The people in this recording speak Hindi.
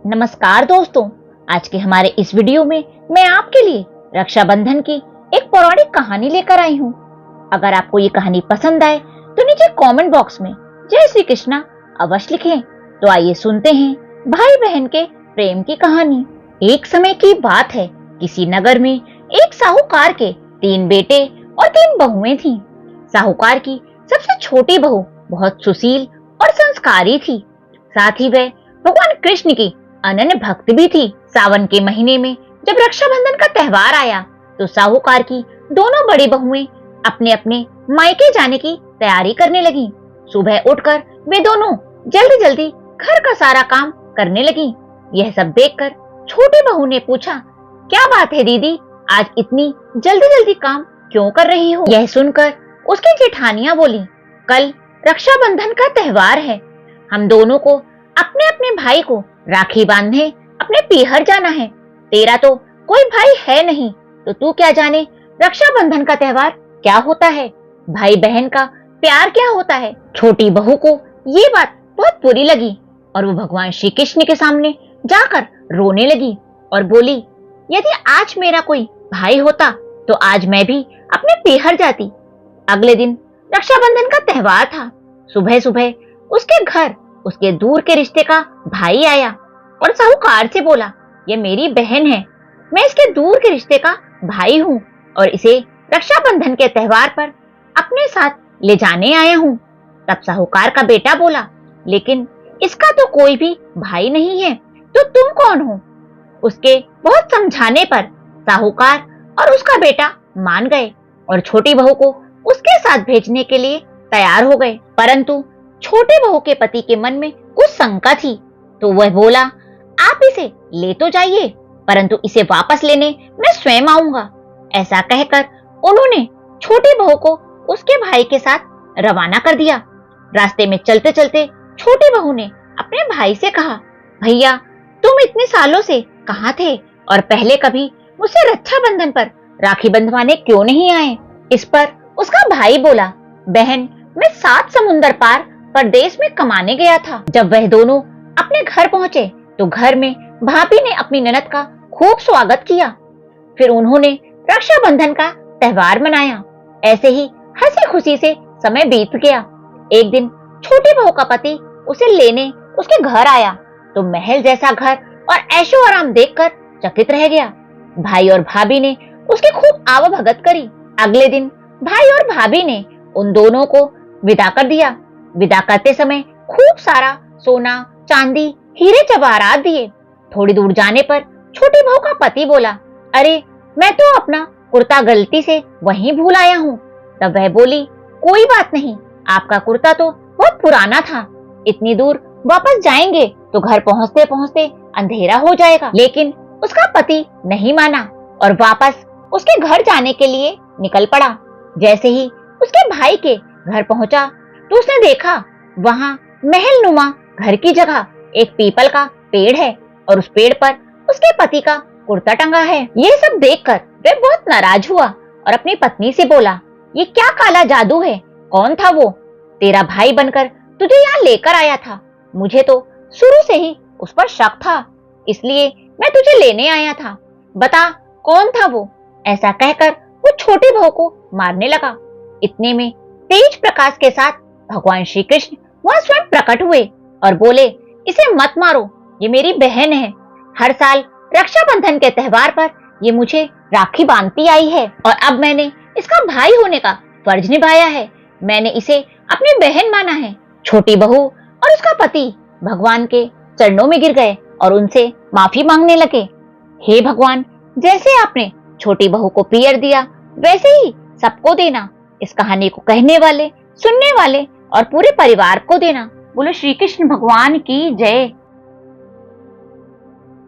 नमस्कार दोस्तों, आज के हमारे इस वीडियो में मैं आपके लिए रक्षाबंधन की एक पौराणिक कहानी लेकर आई हूँ। अगर आपको ये कहानी पसंद आए तो नीचे कमेंट बॉक्स में जय श्री कृष्णा अवश्य लिखें। तो आइए सुनते हैं भाई बहन के प्रेम की कहानी। एक समय की बात है, किसी नगर में एक साहूकार के 3 बेटे और 3 बहुएं थीं। साहूकार की सबसे छोटी बहू बहुत सुशील और संस्कारी थी, साथ ही वह भगवान कृष्ण की अनन्य भक्त भी थी। सावन के महीने में जब रक्षाबंधन का त्योहार आया तो साहूकार की दोनों बड़ी बहुएं अपने अपने मायके जाने की तैयारी करने लगी। सुबह उठकर वे दोनों जल्दी जल्दी घर का सारा काम करने लगी। यह सब देखकर छोटी बहू ने पूछा, क्या बात है दीदी, आज इतनी जल्दी जल्दी काम क्यों कर रही हो? यह सुनकर उसकी जेठानियां बोली, कल रक्षाबंधन का त्योहार है, हम दोनों को अपने अपने भाई को राखी बांधने अपने पीहर जाना है। तेरा तो कोई भाई है नहीं, तो तू क्या जाने रक्षाबंधन का त्योहार क्या होता है, भाई बहन का प्यार क्या होता है। छोटी बहू को ये बात बहुत बुरी लगी और वो भगवान श्री कृष्ण के सामने जाकर रोने लगी और बोली, यदि आज मेरा कोई भाई होता तो आज मैं भी अपने पीहर जाती। अगले दिन रक्षाबंधन का त्योहार था। सुबह सुबह उसके घर उसके दूर के रिश्ते का भाई आया और साहूकार से बोला, ये मेरी बहन है, मैं इसके दूर के रिश्ते का भाई हूँ और इसे रक्षाबंधन के त्योहार पर अपने साथ ले जाने आया हूँ। तब साहूकार का बेटा बोला, लेकिन इसका तो कोई भी भाई नहीं है, तो तुम कौन हो? उसके बहुत समझाने पर साहूकार और उसका बेटा मान गए और छोटी बहू को उसके साथ भेजने के लिए तैयार हो गए। परंतु छोटे बहू के पति के मन में कुछ शंका थी, तो वह बोला, आप इसे ले तो जाइए, परंतु इसे वापस लेने मैं स्वयं आऊंगा। ऐसा कहकर उन्होंने छोटी बहू को उसके भाई के साथ रवाना कर दिया। रास्ते में चलते चलते छोटी बहू ने अपने भाई से कहा, भैया तुम इतने सालों से कहाँ थे और पहले कभी मुझसे रक्षाबंधन पर राखी बंधवाने क्यों नहीं आए? इस पर उसका भाई बोला, बहन मैं 7 समुंदर पार परदेश में कमाने गया था। जब वह दोनों अपने घर पहुंचे तो घर में भाभी ने अपनी ननद का खूब स्वागत किया। फिर उन्होंने रक्षाबंधन का त्योहार मनाया। ऐसे ही हंसी खुशी से समय बीत गया। एक दिन छोटी बहू का पति उसे लेने उसके घर आया तो महल जैसा घर और ऐशो आराम देखकर चकित रह गया। भाई और भाभी ने उसकी खूब आवभगत करी। अगले दिन भाई और भाभी ने उन दोनों को विदा कर दिया। विदा करते समय खूब सारा सोना चांदी हीरे जवाहरात दिए। थोड़ी दूर जाने पर छोटी बहू का पति बोला, अरे मैं तो अपना कुर्ता गलती से वहीं भूल आया हूँ। तब वह बोली, कोई बात नहीं, आपका कुर्ता तो बहुत पुराना था, इतनी दूर वापस जाएंगे तो घर पहुँचते पहुँचते अंधेरा हो जाएगा। लेकिन उसका पति नहीं माना और वापस उसके घर जाने के लिए निकल पड़ा। जैसे ही उसके भाई के घर पहुंचा तो उसने देखा वहां महल नुमा घर की जगह एक पीपल का पेड़ है और उस पेड़ पर उसके पति का कुर्ता टंगा है। ये सब देखकर वह बहुत नाराज हुआ और अपनी पत्नी से बोला, ये क्या काला जादू है? कौन था वो? तेरा भाई बनकर तुझे यहाँ लेकर आया था। मुझे तो शुरू से ही उस पर शक था, इसलिए मैं तुझे लेने आया था। बता कौन था वो? ऐसा कहकर वो छोटी बहू को मारने लगा। इतने में तेज प्रकाश के साथ भगवान श्री कृष्ण वहां स्वयं प्रकट हुए और बोले, इसे मत मारो, ये मेरी बहन है। हर साल रक्षाबंधन के त्योहार पर ये मुझे राखी बांधती आई है और अब मैंने इसका भाई होने का फर्ज निभाया है। मैंने इसे अपनी बहन माना है। छोटी बहू और उसका पति भगवान के चरणों में गिर गए और उनसे माफी मांगने लगे। हे भगवान, जैसे आपने छोटी बहू को पीयर दिया वैसे ही सबको देना। इस कहानी को कहने वाले, सुनने वाले और पूरे परिवार को देना। बोलो श्री कृष्ण भगवान की जय।